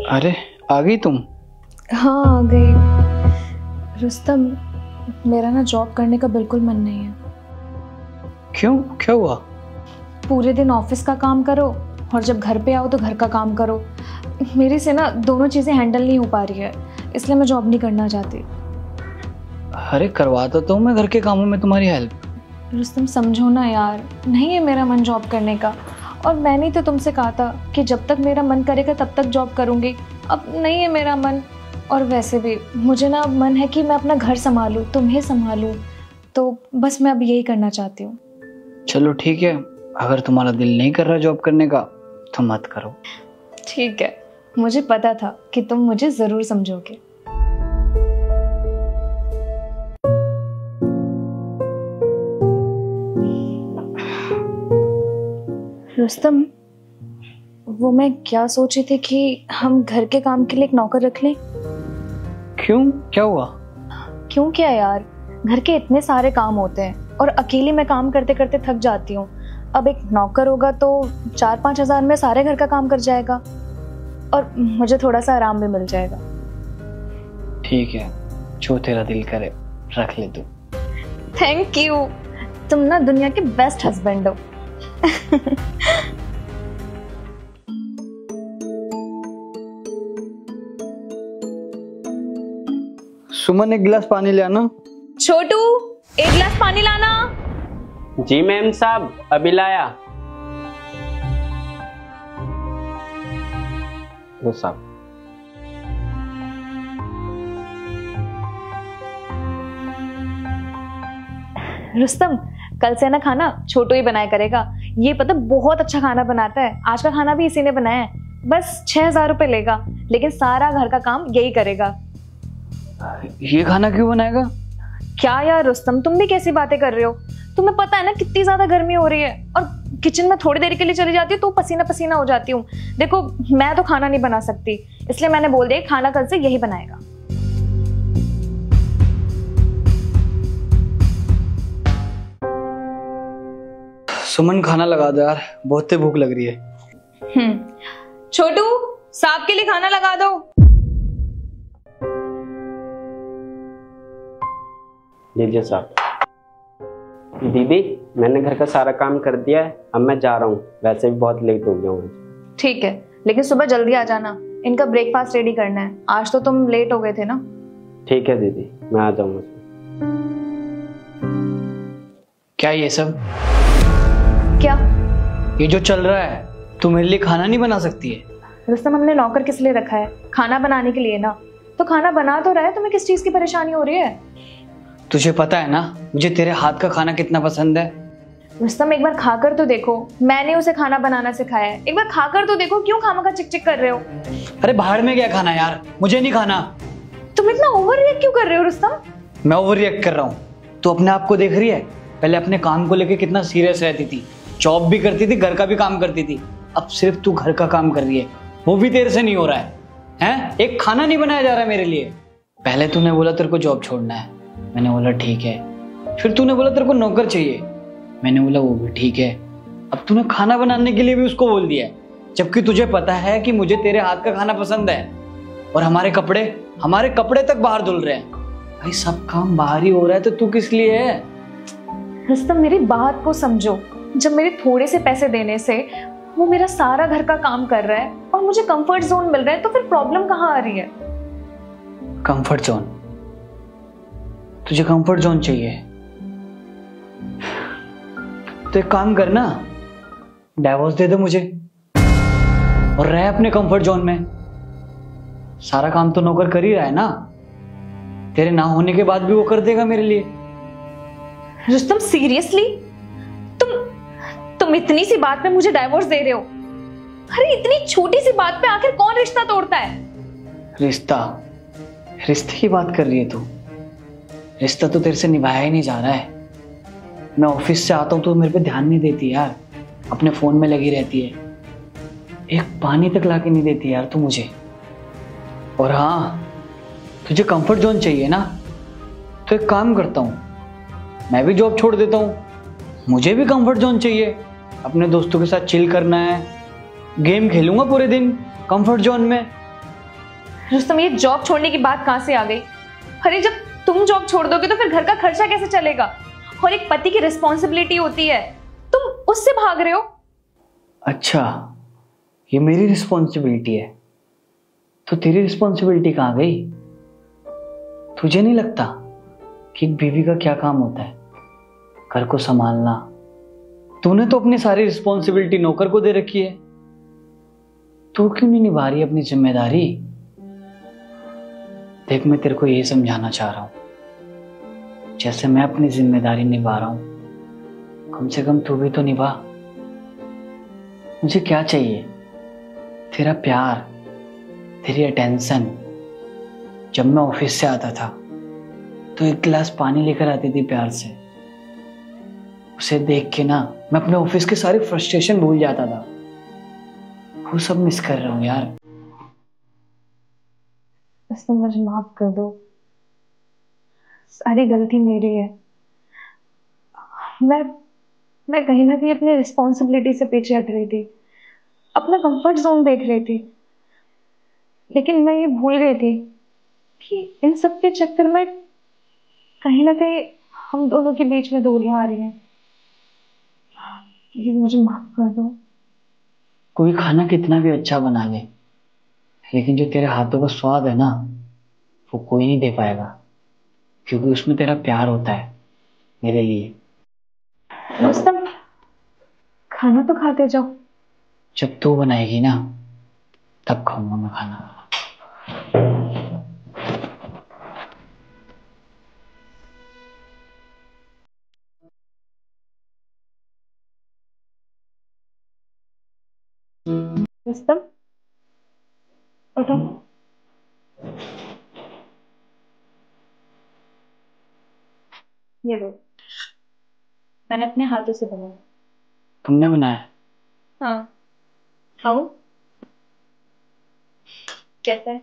अरे आ गई तुम? हाँ आ गई। रुस्तम, मेरा ना जॉब करने का बिल्कुल मन नहीं है। क्यों, क्या हुआ? पूरे दिन ऑफिस का काम करो और जब घर पे आओ तो घर का काम करो। मेरे से ना दोनों चीज़ें हैंडल नहीं हो पा रही है, इसलिए मैं जॉब नहीं करना चाहती। अरे करवा तो मैं घर के कामों में तुम्हारी हेल्प। रुस्तम समझो ना यार, नहीं है मेरा मन जॉब करने का। और मैंने तो तुमसे कहा था कि जब तक मेरा मन करेगा तब तक जॉब करूँगी। अब नहीं है मेरा मन। और वैसे भी मुझे ना मन है कि मैं अपना घर संभालूँ, तुम्हें संभालूँ। तो बस मैं अब यही करना चाहती हूँ। चलो ठीक है, अगर तुम्हारा दिल नहीं कर रहा जॉब करने का तो मत करो। ठीक है, मुझे पता था कि तुम मुझे ज़रूर समझोगे। रुस्तम, वो मैं क्या सोची थी कि हम घर के काम के लिए एक नौकर रख लें। क्यों, क्या हुआ? क्यों क्या यार, घर के इतने सारे काम होते हैं और अकेली मैं काम करते करते थक जाती हूँ। अब एक नौकर होगा तो 4-5 हज़ार में सारे घर का काम कर जाएगा और मुझे थोड़ा सा आराम भी मिल जाएगा। ठीक है, जो तेरा दिल करे रख ले तू। थैंक यू, तुम ना दुनिया के बेस्ट हस्बैंड हो। सुमन, एक गिलास पानी ले आना। छोटू, एक गिलास पानी लाना। जी मैम साहब, अभी लाया। वो साहब। रुस्तम, कल से ना खाना छोटू ही बनाया करेगा। ये पता बहुत अच्छा खाना बनाता है। आज का खाना भी इसी ने बनाया है। बस 6,000 रुपए लेगा, लेकिन सारा घर का काम यही करेगा। ये खाना क्यों बनाएगा? क्या यार रुस्तम, तुम भी कैसी बातें कर रहे हो? तुम्हें पता है ना कितनी ज्यादा गर्मी हो रही है और किचन में थोड़ी देर के लिए चली जाती हूँ तो पसीना पसीना हो जाती हूँ। देखो, मैं तो खाना नहीं बना सकती, इसलिए मैंने बोल दिया खाना कल से यही बनाएगा। सुमन, खाना लगा दो यार, बहुत ही भूख लग रही है। छोटू, साहब के लिए खाना लगा दो। लीजिए साहब। दीदी, मैंने घर का सारा काम कर दिया है, अब मैं जा रहा हूँ। वैसे भी बहुत लेट हो गया हूँ। ठीक है, लेकिन सुबह जल्दी आ जाना, इनका ब्रेकफास्ट रेडी करना है। आज तो तुम लेट हो गए थे ना। ठीक है दीदी, मैं आ जाऊंगा। क्या ये सब? क्या ये जो चल रहा है, तू मेरे लिए खाना नहीं बना सकती है? रुस्तम, हमने नौकर किस लिए रखा है? खाना बनाने के लिए ना। तो खाना बना तो रहा है, तुम्हें किस चीज की परेशानी हो रही है? तुझे पता है ना मुझे तेरे हाथ का खाना कितना पसंद है। रुस्तम, एक बार खाकर तो देखो, मैंने उसे खाना बनाना सिखाया है। एक बार खाकर तो देखो, क्यों खामखा चिक चिक कर रहे हो? अरे बाहर में क्या खाना यार, मुझे नहीं खाना। तुम इतना ओवर रिएक्ट क्यों कर रहे हो रुस्तम? मैं ओवर रिएक्ट कर रहा हूँ? तू अपने आप को देख रही है? पहले अपने काम को लेके कितना सीरियस रहती थी, जॉब भी करती थी, घर का भी काम करती थी। अब सिर्फ तू घर का काम कर रही है, वो भी तेरे से नहीं हो रहा है। हैं? एक खाना नहीं बनाया जा रहा है मेरे लिए। पहले तूने बोला तेरे को जॉब छोड़ना है, मैंने बोला ठीक है। फिर तूने बोला तेरे को नौकर चाहिए, मैंने बोला वो भी ठीक है। अब तूने खाना बनाने के लिए भी उसको बोल दिया है, जबकि तुझे पता है कि मुझे तेरे हाथ का खाना पसंद है। और हमारे कपड़े तक बाहर धुल रहे हैं। भाई सब काम बाहर ही हो रहा है तो तू किस लिए है? रुस्तम, मेरी बात को समझो। जब मेरे थोड़े से पैसे देने से वो मेरा सारा घर का काम कर रहा है और मुझे कंफर्ट जोन मिल रहा है, तो फिर प्रॉब्लम कहाँ आ रही है? Comfort zone? तुझे कंफर्ट जोन चाहिए तो एक काम करना, डाइवोर्स दे दे मुझे और रह अपने कंफर्ट जोन में। सारा काम तो नौकर कर ही रहा है ना, तेरे ना होने के बाद भी वो कर देगा मेरे लिए। रुस्तम, सीरियसली तुम इतनी सी बात पे मुझे डाइवोर्स दे रहे हो? अरे इतनी छोटी सी बात पे आखिर कौन रिश्ता तोड़ता है? रिश्ते की बात कर रही है तू? रिश्ता तो तेरे से निभाया ही नहीं जा रहा है। मैं ऑफिस से आता हूँ तो मेरे पे ध्यान नहीं देती यार, अपने फोन में लगी रहती है। एक पानी तक लाके नहीं देती यार तू मुझे। और हाँ, तुझे कंफर्ट जोन चाहिए ना, तो एक काम करता हूँ, मैं भी जॉब छोड़ देता हूँ। मुझे भी कंफर्ट जोन चाहिए, अपने दोस्तों के साथ चिल करना है, गेम खेलूंगा पूरे दिन कंफर्ट जोन में। रुस्तम, ये जॉब छोड़ने की बात कहाँ से आ गई? अरे जब तुम जॉब छोड़ दोगे तो फिर घर का खर्चा कैसे चलेगा? और एक पति की रिस्पॉन्सिबिलिटी होती है, तुम उससे भाग रहे हो। अच्छा, ये मेरी रिस्पॉन्सिबिलिटी है तो तेरी रिस्पॉन्सिबिलिटी कहाँ गई? तुझे नहीं लगता कि एक बीवी का क्या काम होता है? घर को संभालना। तूने तो अपनी सारी रिस्पॉन्सिबिलिटी नौकर को दे रखी है, तू क्यों नहीं निभा रही अपनी जिम्मेदारी? देख, मैं तेरे को ये समझाना चाह रहा हूं, जैसे मैं अपनी जिम्मेदारी निभा रहा हूं, कम से कम तू भी तो निभा। मुझे क्या चाहिए? तेरा प्यार, तेरी अटेंशन। जब मैं ऑफिस से आता था तो एक गिलास पानी लेकर आती थी प्यार से। उसे देख के ना मैं अपने ऑफिस के सारे फ्रस्ट्रेशन भूल जाता था। वो सब मिस कर रहा हूँ यार। बस तुम मुझे माफ कर दो, सारी गलती मेरी है। मैं कहीं ना कहीं अपनी रिस्पॉन्सिबिलिटी से पीछे हट रही थी, अपना कंफर्ट जोन देख रही थी। लेकिन मैं ये भूल गई थी कि इन सब के चक्कर में कहीं ना कहीं हम दोनों के बीच में दूरियां आ रही हैं। प्लीज मुझे माफ कर दो। कोई खाना कितना भी अच्छा बना ले, लेकिन जो तेरे हाथों का स्वाद है ना, वो कोई नहीं दे पाएगा, क्योंकि उसमें तेरा प्यार होता है मेरे लिए। रुस्तम, खाना तो खाते जाओ। जब तू बनाएगी ना तब खाऊंगा मैं खाना। रुस्तम, उठो। ये लो, मैंने अपने हाथों से बनाया। तुमने बनाया? हाँ, खाओ। कैसा है?